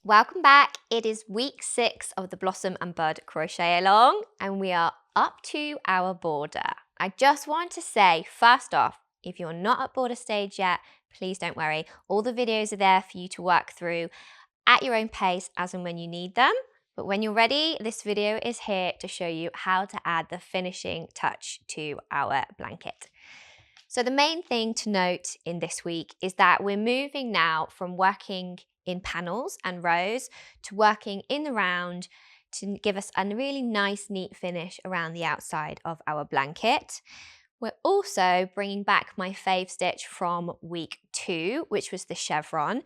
Welcome back. It is week 6 of the Blossom and Bud Crochet Along and we are up to our border. I just want to say first off, if you're not at border stage yet, please don't worry. All the videos are there for you to work through at your own pace as and when you need them. But when you're ready, this video is here to show you how to add the finishing touch to our blanket. So the main thing to note in this week is that we're moving now from working in panels and rows to working in the round to give us a really nice, neat finish around the outside of our blanket. We're also bringing back my fave stitch from week 2, which was the chevron,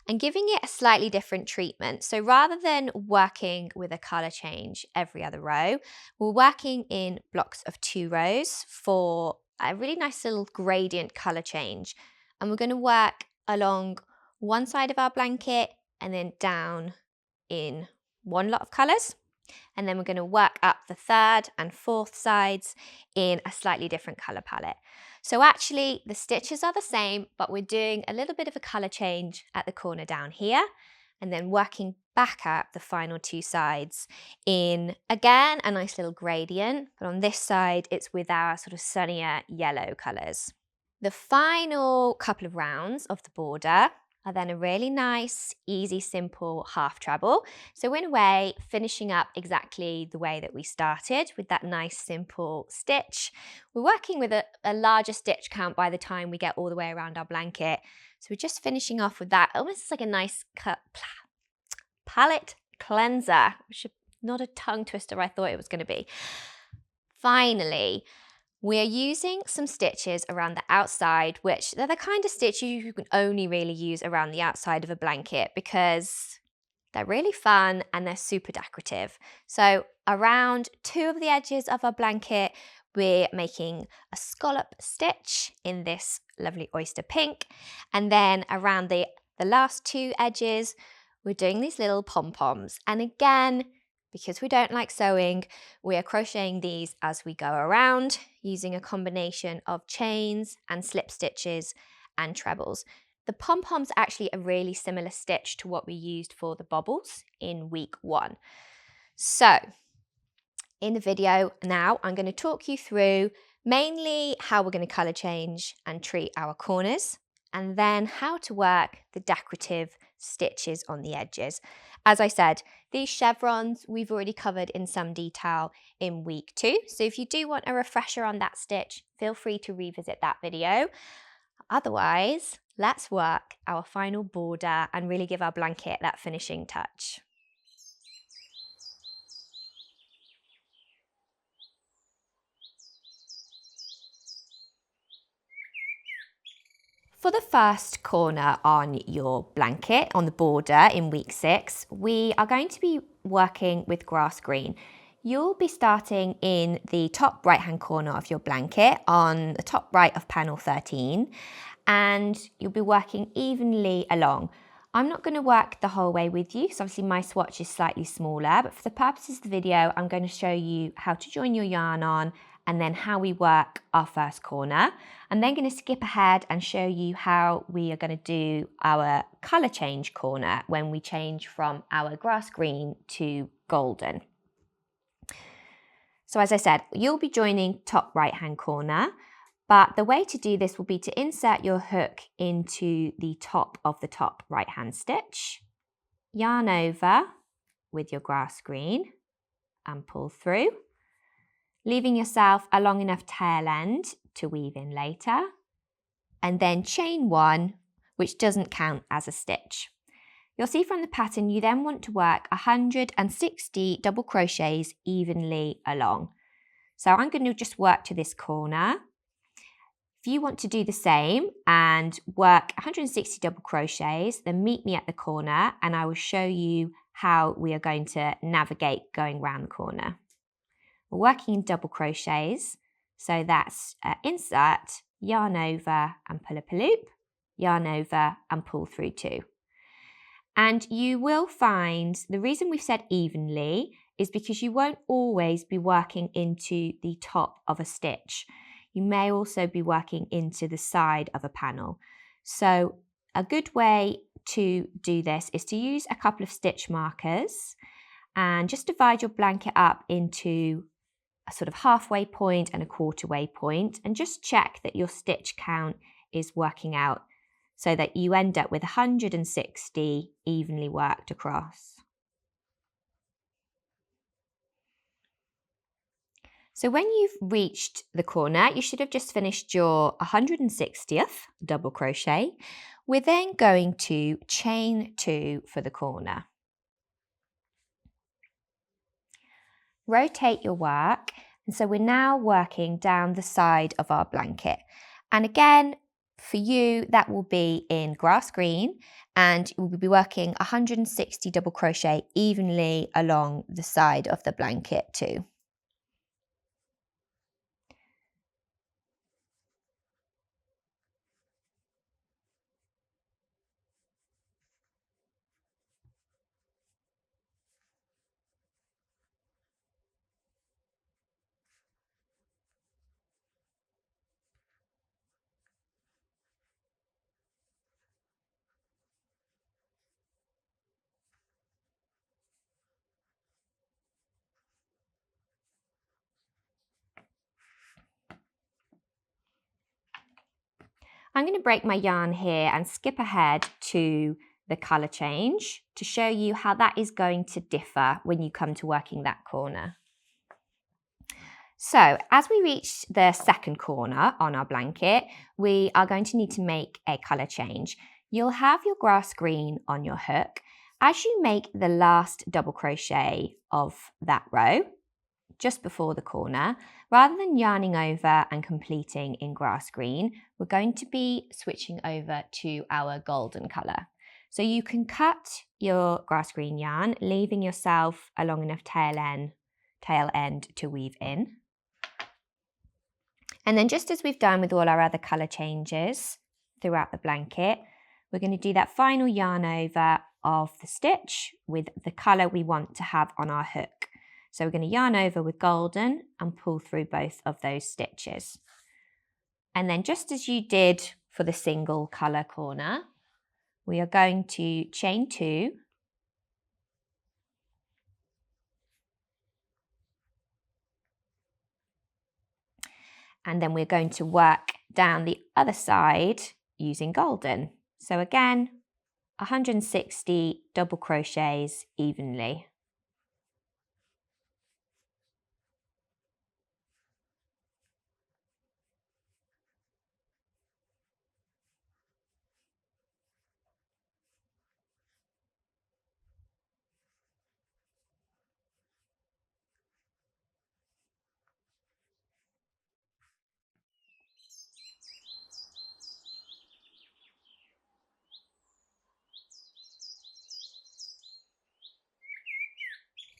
and giving it a slightly different treatment. So rather than working with a colour change every other row, we're working in blocks of 2 rows for a really nice little gradient colour change. And we're going to work along one side of our blanket and then down in one lot of colours. And then we're going to work up the 3rd and 4th sides in a slightly different colour palette. So actually the stitches are the same, but we're doing a little bit of a colour change at the corner down here and then working back up the final 2 sides in, again, a nice little gradient, but on this side it's with our sort of sunnier yellow colours. The final couple of rounds of the border are then a really nice, easy, simple half treble. So in a way, finishing up exactly the way that we started with that nice, simple stitch. We're working with a larger stitch count by the time we get all the way around our blanket. So we're just finishing off with that, almost like a nice palette cleanser, which is not a tongue twister I thought it was going to be. Finally, we are using some stitches around the outside, which they're the kind of stitches you can only really use around the outside of a blanket because they're really fun and they're super decorative. So around 2 of the edges of our blanket, we're making a scallop stitch in this lovely oyster pink. And then around the last 2 edges, we're doing these little pom-poms. And again, because we don't like sewing, we are crocheting these as we go around using a combination of chains and slip stitches and trebles. The pom-poms are actually a really similar stitch to what we used for the bobbles in week 1. So in the video now, I'm going to talk you through mainly how we're going to colour change and treat our corners, and then how to work the decorative stitches on the edges. As I said, these chevrons we've already covered in some detail in week 2. So if you do want a refresher on that stitch, feel free to revisit that video. Otherwise, let's work our final border and really give our blanket that finishing touch. For the first corner on your blanket, on the border in week 6, we are going to be working with grass green. You'll be starting in the top right-hand corner of your blanket on the top right of panel 13, and you'll be working evenly along. I'm not going to work the whole way with you because obviously my swatch is slightly smaller, but for the purposes of the video, I'm going to show you how to join your yarn on and then how we work our first corner. I'm then going to skip ahead and show you how we are going to do our colour change corner when we change from our grass green to golden. So as I said, you'll be joining top right hand corner, but the way to do this will be to insert your hook into the top of the top right hand stitch, yarn over with your grass green and pull through, leaving yourself a long enough tail end to weave in later, and then chain 1, which doesn't count as a stitch. You'll see from the pattern you then want to work 160 double crochets evenly along. So I'm going to just work to this corner. If you want to do the same and work 160 double crochets, then meet me at the corner and I will show you how we are going to navigate going round the corner. We're working in double crochets, so that's insert, yarn over and pull up a loop, yarn over and pull through 2. And you will find the reason we've said evenly is because you won't always be working into the top of a stitch. You may also be working into the side of a panel. So a good way to do this is to use a couple of stitch markers and just divide your blanket up into a sort of halfway point and a quarter-way point, and just check that your stitch count is working out so that you end up with 160 evenly worked across. So when you've reached the corner, you should have just finished your 160th double crochet. We're then going to chain 2 for the corner. Rotate your work, and so we're now working down the side of our blanket. And again, for you, that will be in grass green, and we'll be working 160 double crochet evenly along the side of the blanket too. I'm going to break my yarn here and skip ahead to the colour change to show you how that is going to differ when you come to working that corner. So as we reach the second corner on our blanket, we are going to need to make a colour change. You'll have your grass green on your hook. As you make the last double crochet of that row, just before the corner, rather than yarning over and completing in grass green, we're going to be switching over to our golden colour. So you can cut your grass green yarn, leaving yourself a long enough tail end to weave in. And then just as we've done with all our other colour changes throughout the blanket, we're going to do that final yarn over of the stitch with the colour we want to have on our hook. So we're going to yarn over with golden and pull through both of those stitches. And then just as you did for the single colour corner, we are going to chain 2, and then we're going to work down the other side using golden. So again, 160 double crochets evenly.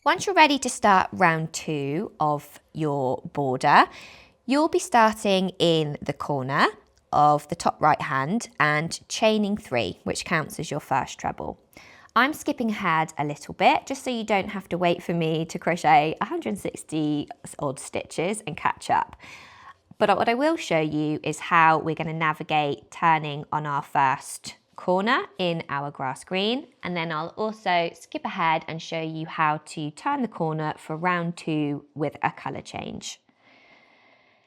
Once you're ready to start round 2 of your border, you'll be starting in the corner of the top right hand and chaining 3, which counts as your first treble. I'm skipping ahead a little bit just so you don't have to wait for me to crochet 160 odd stitches and catch up. But what I will show you is how we're going to navigate turning on our first corner in our grass green, and then I'll also skip ahead and show you how to turn the corner for round 2 with a colour change.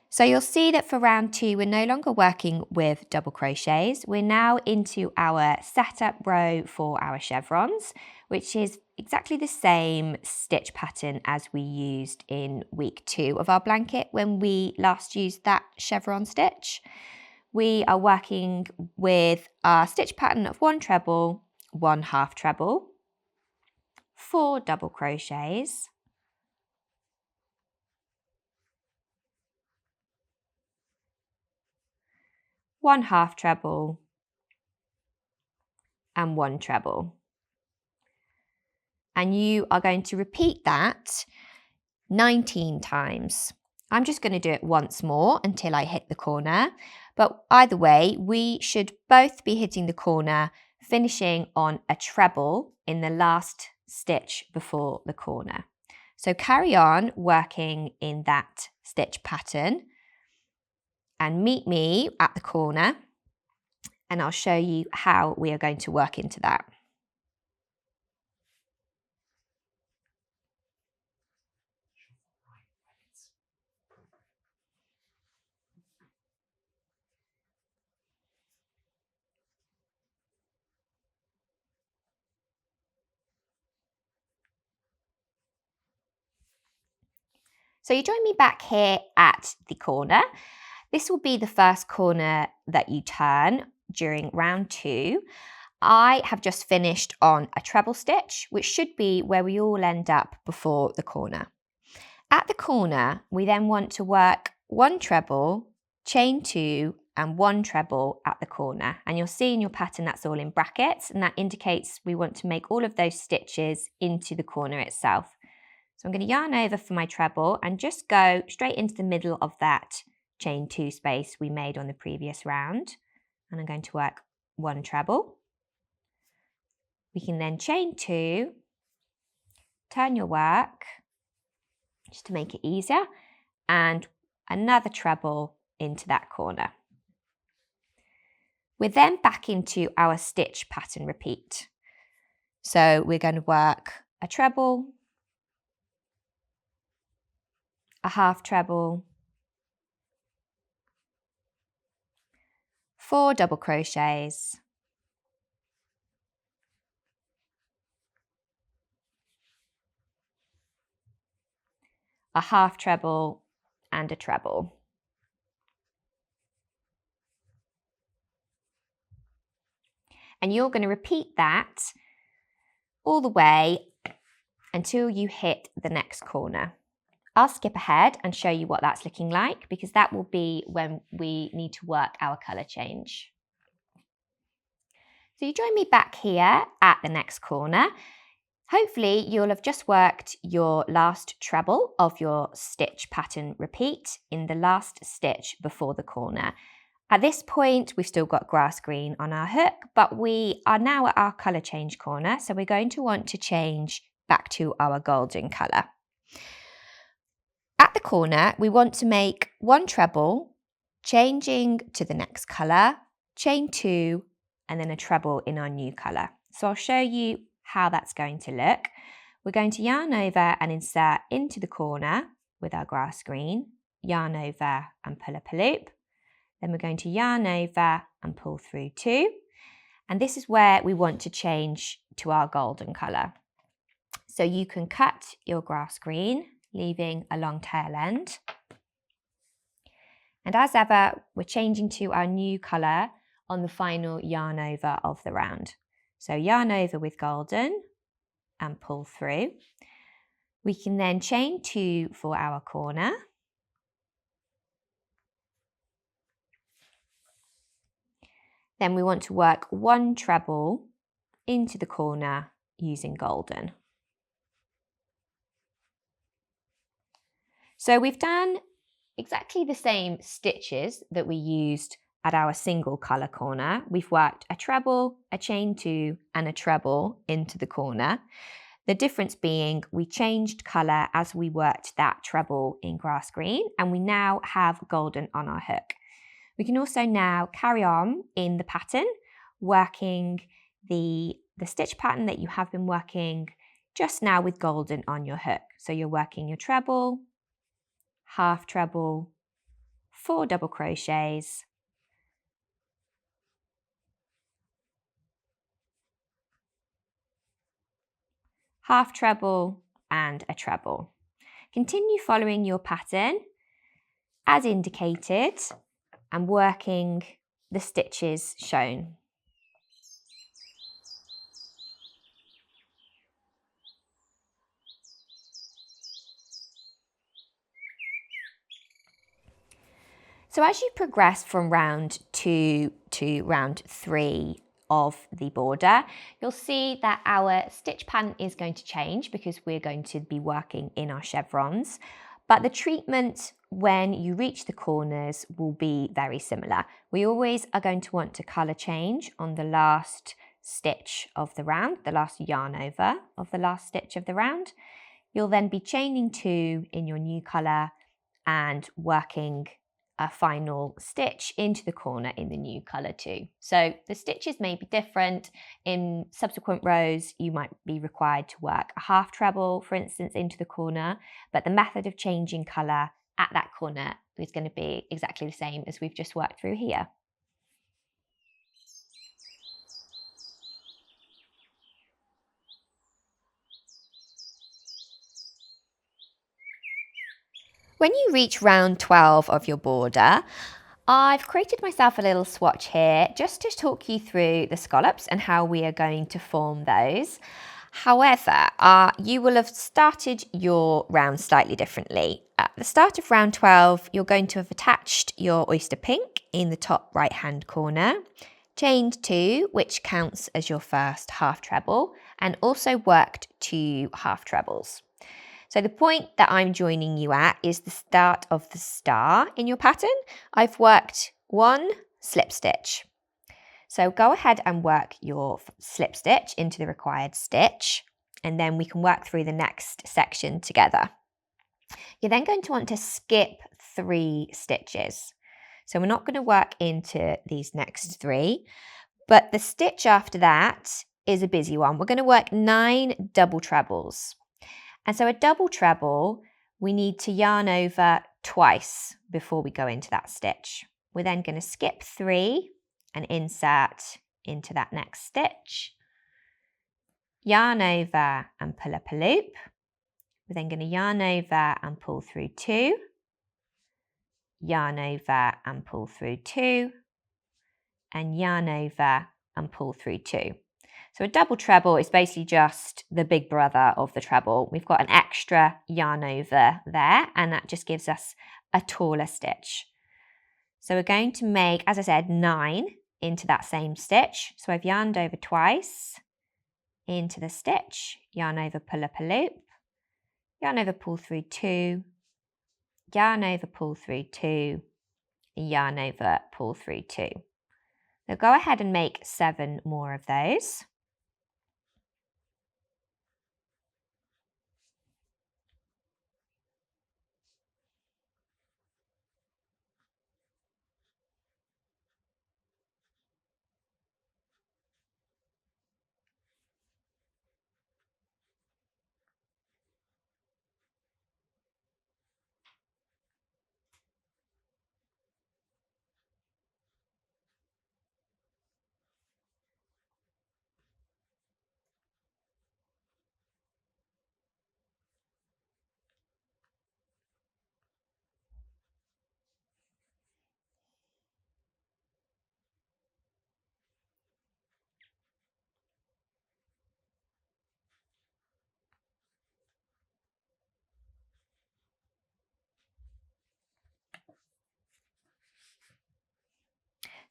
So you'll see that for round 2 we're no longer working with double crochets. We're now into our setup row for our chevrons, which is exactly the same stitch pattern as we used in week 2 of our blanket when we last used that chevron stitch. We are working with our stitch pattern of 1 treble, 1 half treble, 4 double crochets, 1 half treble, and 1 treble. And you are going to repeat that 19 times. I'm just going to do it once more until I hit the corner. But either way, we should both be hitting the corner, finishing on a treble in the last stitch before the corner. So carry on working in that stitch pattern and meet me at the corner. and I'll show you how we are going to work into that. So you join me back here at the corner. This will be the first corner that you turn during round 2. I have just finished on a treble stitch, which should be where we all end up before the corner. At the corner, we then want to work 1 treble, chain 2, and 1 treble at the corner. And you'll see in your pattern that's all in brackets, and that indicates we want to make all of those stitches into the corner itself. So I'm going to yarn over for my treble and just go straight into the middle of that chain 2 space we made on the previous round. And I'm going to work 1 treble. We can then chain 2, turn your work just to make it easier, and another treble into that corner. We're then back into our stitch pattern repeat. So we're going to work a treble, a half treble, 4 double crochets, a half treble and a treble. And you're going to repeat that all the way until you hit the next corner. I'll skip ahead and show you what that's looking like, because that will be when we need to work our colour change. So you join me back here at the next corner. Hopefully you'll have just worked your last treble of your stitch pattern repeat in the last stitch before the corner. At this point, we've still got grass green on our hook, but we are now at our colour change corner, so we're going to want to change back to our golden colour. At the corner, we want to make 1 treble, changing to the next colour, chain 2, and then a treble in our new colour. So I'll show you how that's going to look. We're going to yarn over and insert into the corner with our grass green, yarn over and pull up a loop. Then we're going to yarn over and pull through 2. And this is where we want to change to our golden colour. So you can cut your grass green, leaving a long tail end. And as ever, we're changing to our new colour on the final yarn over of the round. So yarn over with golden and pull through. We can then chain 2 for our corner. Then we want to work 1 treble into the corner using golden. So we've done exactly the same stitches that we used at our single colour corner. We've worked a treble, a chain 2 and a treble into the corner. The difference being we changed colour as we worked that treble in grass green, and we now have golden on our hook. We can also now carry on in the pattern, working the stitch pattern that you have been working just now with golden on your hook. So you're working your treble, half treble, 4 double crochets, half treble and a treble. Continue following your pattern as indicated and working the stitches shown. So as you progress from round 2 to round 3 of the border, you'll see that our stitch pattern is going to change because we're going to be working in our chevrons, but the treatment when you reach the corners will be very similar. We always are going to want to colour change on the last stitch of the round, the last yarn over of the last stitch of the round. You'll then be chaining 2 in your new colour and working a final stitch into the corner in the new colour too. So the stitches may be different. In subsequent rows, you might be required to work a half treble, for instance, into the corner, but the method of changing colour at that corner is going to be exactly the same as we've just worked through here. When you reach round 12 of your border, I've created myself a little swatch here just to talk you through the scallops and how we are going to form those. However, you will have started your round slightly differently. At the start of round 12, you're going to have attached your oyster pink in the top right hand corner, chained 2, which counts as your first half treble, and also worked 2 half trebles. So the point that I'm joining you at is the start of the star in your pattern. I've worked 1 slip stitch. So go ahead and work your slip stitch into the required stitch, and then we can work through the next section together. You're then going to want to skip 3 stitches. So we're not going to work into these next 3, but the stitch after that is a busy one. We're going to work 9 double trebles. And so a double treble, we need to yarn over twice before we go into that stitch. We're then going to skip 3 and insert into that next stitch. Yarn over and pull up a loop. We're then going to yarn over and pull through 2. Yarn over and pull through 2. And yarn over and pull through 2. So a double treble is basically just the big brother of the treble. We've got an extra yarn over there, and that just gives us a taller stitch. So we're going to make, as I said, 9 into that same stitch. So I've yarned over twice into the stitch, yarn over, pull up a loop, yarn over, pull through 2, yarn over, pull through 2, yarn over, pull through 2. So go ahead and make 7 more of those.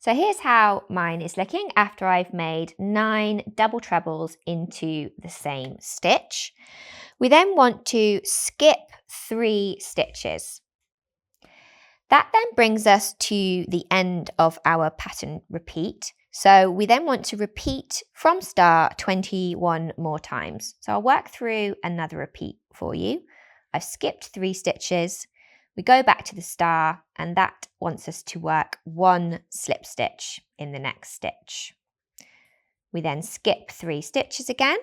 So here's how mine is looking after I've made 9 double trebles into the same stitch. We then want to skip 3 stitches. That then brings us to the end of our pattern repeat. So we then want to repeat from start 21 more times. So I'll work through another repeat for you. I've skipped 3 stitches. We go back to the star, and that wants us to work 1 slip stitch in the next stitch. We then skip 3 stitches again.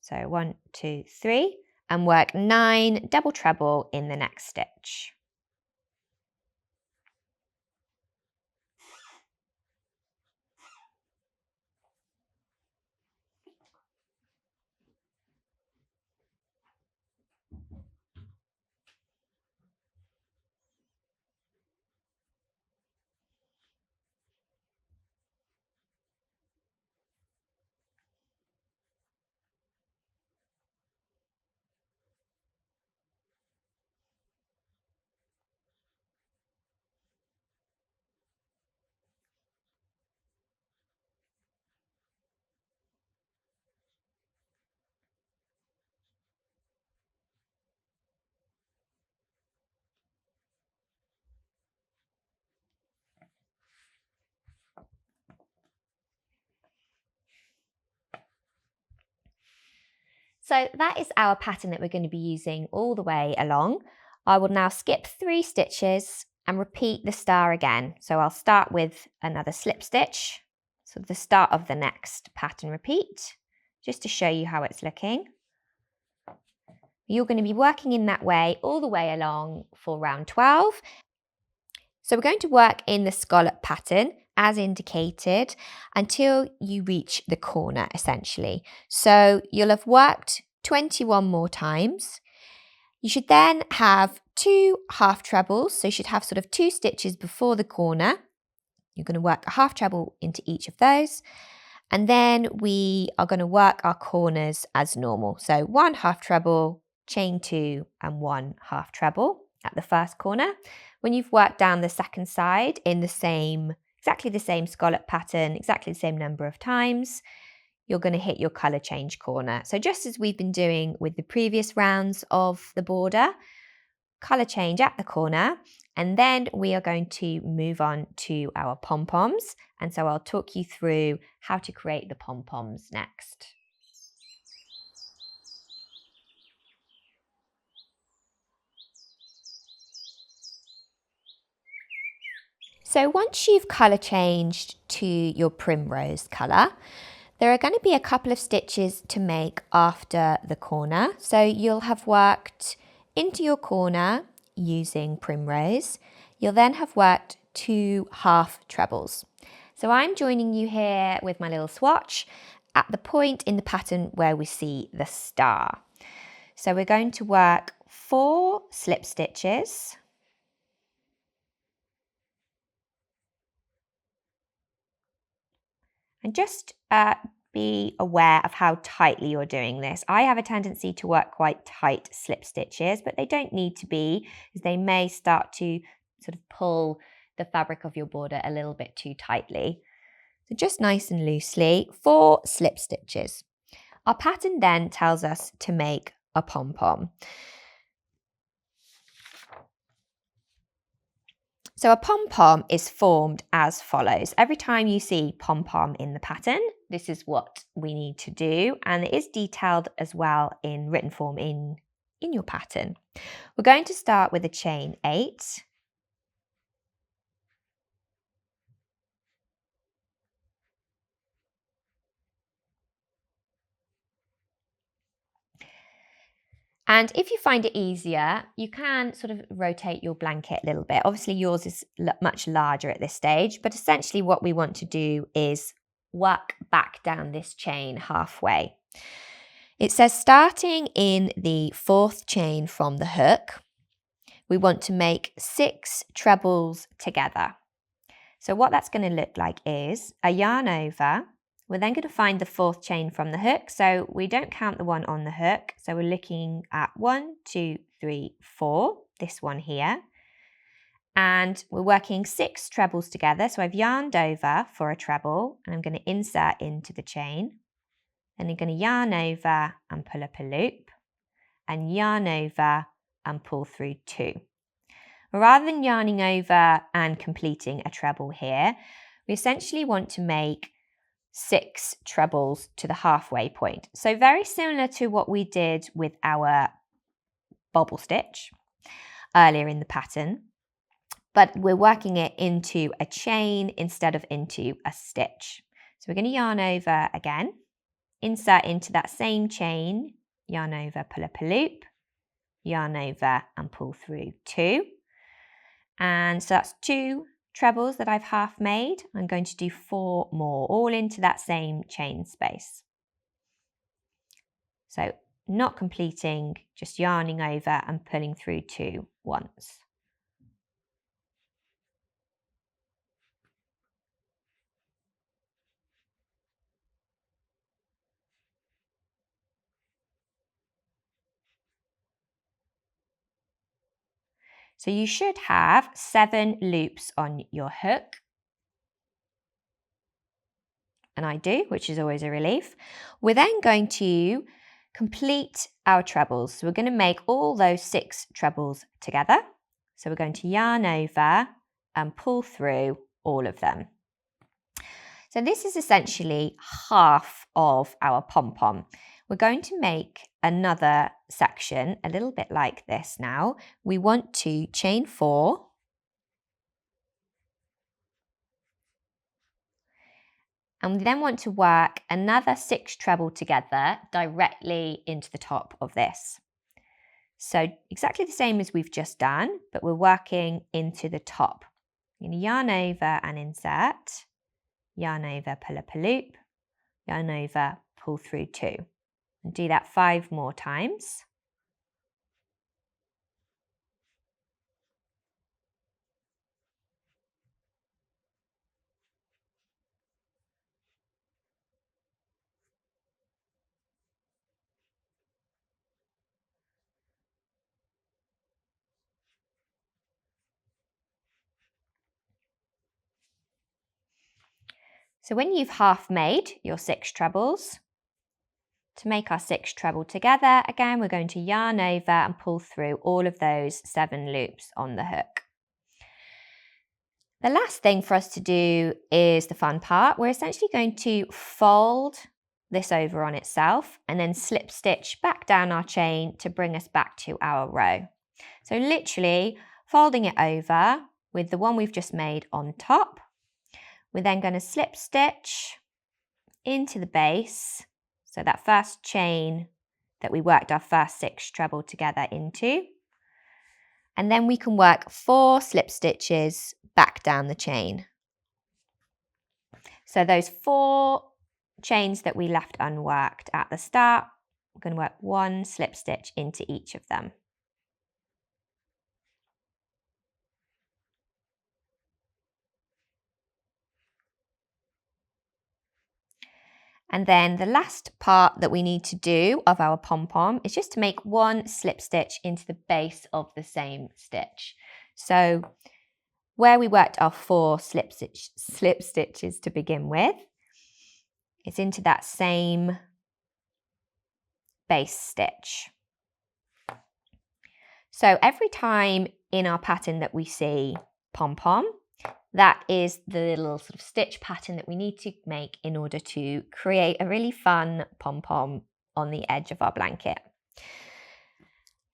So 1, 2, 3, and work 9 double treble in the next stitch. So that is our pattern that we're going to be using all the way along. I will now skip 3 stitches and repeat the star again. So I'll start with another slip stitch, so the start of the next pattern repeat, just to show you how it's looking. You're going to be working in that way all the way along for round 12. So we're going to work in the scallop pattern as indicated until you reach the corner essentially. So you'll have worked 21 more times. You should then have 2 half trebles, so you should have sort of 2 stitches before the corner. You're going to work a half treble into each of those, and then we are going to work our corners as normal. So 1 half treble, chain 2 and 1 half treble at the first corner. When you've worked down the second side in exactly the same scallop pattern, exactly the same number of times, you're going to hit your colour change corner. So just as we've been doing with the previous rounds of the border, colour change at the corner, and then we are going to move on to our pom-poms. And so I'll talk you through how to create the pom-poms next. So once you've colour changed to your primrose colour, there are going to be a couple of stitches to make after the corner. So you'll have worked into your corner using primrose. You'll then have worked 2 half trebles. So I'm joining you here with my little swatch at the point in the pattern where we see the star. So we're going to work 4 slip stitches. And just be aware of how tightly you're doing this. I have a tendency to work quite tight slip stitches, but they don't need to be, as they may start to sort of pull the fabric of your border a little bit too tightly. So just nice and loosely, 4 slip stitches. Our pattern then tells us to make a pom-pom. So a pom-pom is formed as follows. Every time you see pom-pom in the pattern, this is what we need to do, and it is detailed as well in written form in your pattern. We're going to start with a chain 8. And if you find it easier, you can sort of rotate your blanket a little bit. Obviously yours is much larger at this stage, but essentially what we want to do is work back down this chain halfway. It says starting in the 4th chain from the hook, we want to make 6 trebles together. So what that's going to look like is a yarn over. We're then going to find the 4th chain from the hook. So we don't count the one on the hook. So we're looking at 1, 2, 3, 4, this one here. And we're working 6 trebles together. So I've yarned over for a treble and I'm going to insert into the chain. Then I'm going to yarn over and pull up a loop and yarn over and pull through 2. Rather than yarning over and completing a treble here, we essentially want to make 6 trebles to the halfway point. So very similar to what we did with our bobble stitch earlier in the pattern, but we're working it into a chain instead of into a stitch. So we're going to yarn over again, insert into that same chain, yarn over, pull up a loop, yarn over and pull through 2. And so that's 2 trebles that I've half made. I'm going to do 4 more, all into that same chain space. So not completing, just yarning over and pulling through 2 once. So you should have 7 loops on your hook. And I do, which is always a relief. We're then going to complete our trebles. So we're going to make all those 6 trebles together. So we're going to yarn over and pull through all of them. So this is essentially half of our pom-pom. We're going to make another section a little bit like this now. We want to chain 4 And we then want to work another 6 treble together directly into the top of this. So exactly the same as we've just done, but we're working into the top. You're going to yarn over and insert, yarn over, pull up a loop, yarn over, pull through 2. And do that 5 more times. So when you've half made your 6 trebles, to make our 6 treble together, again, we're going to yarn over and pull through all of those 7 loops on the hook. The last thing for us to do is the fun part. We're essentially going to fold this over on itself and then slip stitch back down our chain to bring us back to our row. So literally folding it over with the one we've just made on top. We're then going to slip stitch into the base, so that first chain that we worked our first 6 treble together into, and then we can work 4 slip stitches back down the chain. So those 4 chains that we left unworked at the start, we're going to work 1 slip stitch into each of them. And then the last part that we need to do of our pom-pom is just to make 1 slip stitch into the base of the same stitch. So where we worked our 4 slip stitches to begin with, it's into that same base stitch. So every time in our pattern that we see pom-pom, that is the little sort of stitch pattern that we need to make in order to create a really fun pom-pom on the edge of our blanket.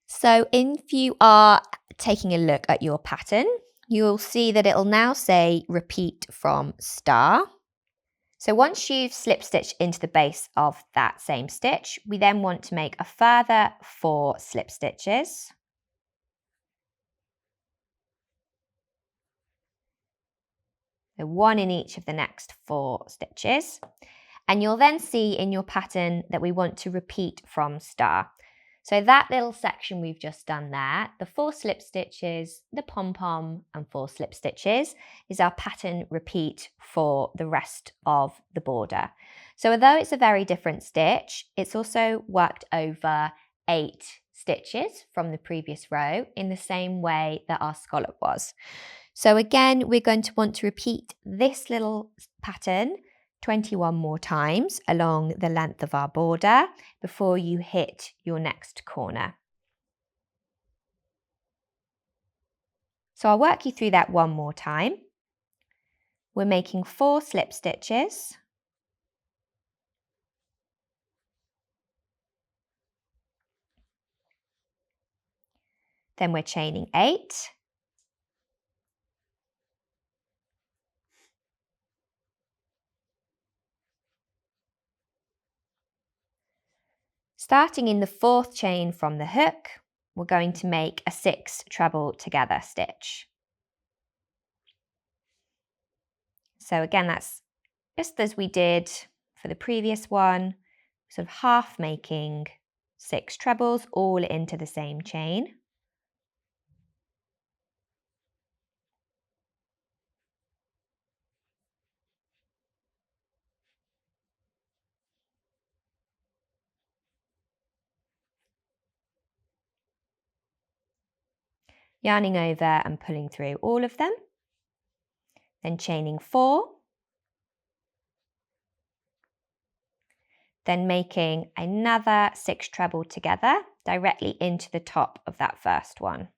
So if you are taking a look at your pattern, you'll see that it'll now say repeat from star. So once you've slip stitched into the base of that same stitch, we then want to make a further 4 slip stitches. So 1 in each of the next 4 stitches. And you'll then see in your pattern that we want to repeat from star. So that little section we've just done there, the 4 slip stitches, the pom-pom and 4 slip stitches is our pattern repeat for the rest of the border. So although it's a very different stitch, it's also worked over 8 stitches from the previous row in the same way that our scallop was. So again, we're going to want to repeat this little pattern 21 more times along the length of our border before you hit your next corner. So I'll work you through that one more time. We're making 4 slip stitches. Then we're chaining 8. Starting in the 4th chain from the hook, we're going to make a 6 treble together stitch. So again, that's just as we did for the previous one, sort of half making 6 trebles all into the same chain. Yarning over and pulling through all of them, then chaining 4, then making another 6 treble together directly into the top of that first one.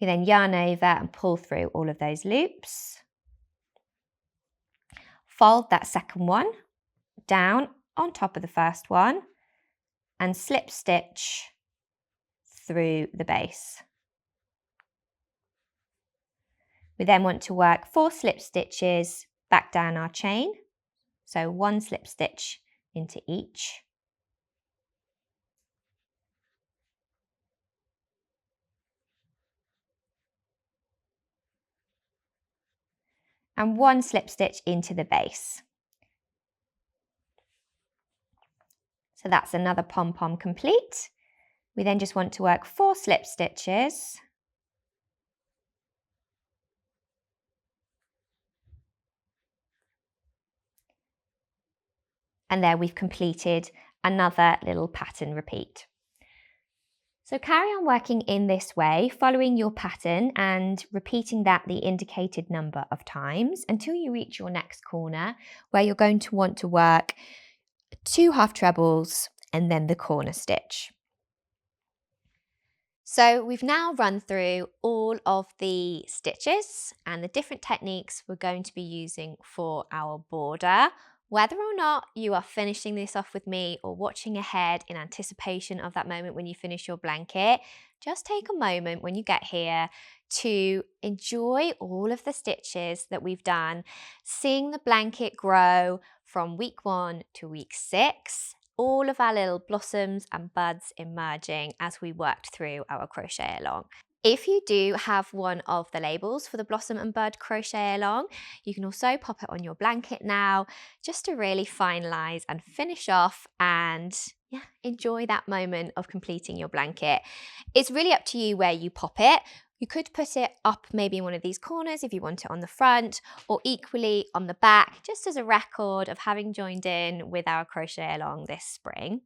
We then yarn over and pull through all of those loops. Fold that second one down on top of the first one and slip stitch through the base. We then want to work 4 slip stitches back down our chain, so 1 slip stitch into each. And 1 slip stitch into the base. So that's another pom-pom complete. We then just want to work 4 slip stitches. And there we've completed another little pattern repeat. So carry on working in this way, following your pattern and repeating that the indicated number of times until you reach your next corner, where you're going to want to work 2 half trebles and then the corner stitch. So we've now run through all of the stitches and the different techniques we're going to be using for our border. Whether or not you are finishing this off with me or watching ahead in anticipation of that moment when you finish your blanket, just take a moment when you get here to enjoy all of the stitches that we've done, seeing the blanket grow from week 1 to week 6, all of our little blossoms and buds emerging as we worked through our crochet along. If you do have one of the labels for the Blossom and Bud Crochet Along, you can also pop it on your blanket now, just to really finalize and finish off and enjoy that moment of completing your blanket. It's really up to you where you pop it. You could put it up maybe in one of these corners if you want it on the front, or equally on the back, just as a record of having joined in with our crochet along this spring.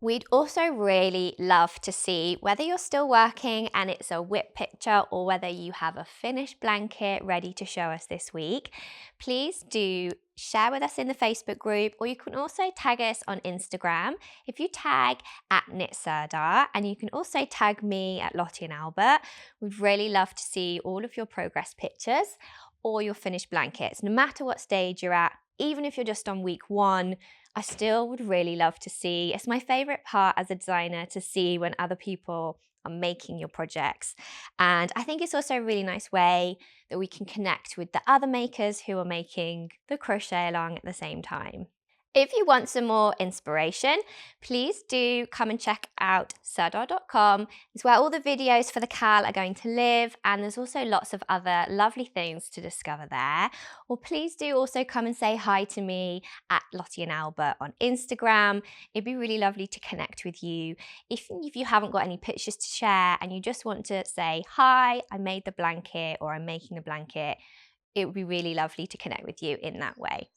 We'd also really love to see whether you're still working and it's a whip picture or whether you have a finished blanket ready to show us this week. Please do share with us in the Facebook group, or you can also tag us on Instagram. If you tag @KnitSirdar, and you can also tag me at Lottie and Albert, we'd really love to see all of your progress pictures or your finished blankets, no matter what stage you're at. Even if you're just on week 1, I still would really love to see. It's my favorite part as a designer to see when other people are making your projects. And I think it's also a really nice way that we can connect with the other makers who are making the crochet along at the same time. If you want some more inspiration, please do come and check out Sirdar.com. It's where all the videos for the KAL are going to live, and there's also lots of other lovely things to discover there. Or please do also come and say hi to me at Lottie and Albert on Instagram. It'd be really lovely to connect with you. If you haven't got any pictures to share and you just want to say, hi, I made the blanket, or I'm making the blanket, it would be really lovely to connect with you in that way.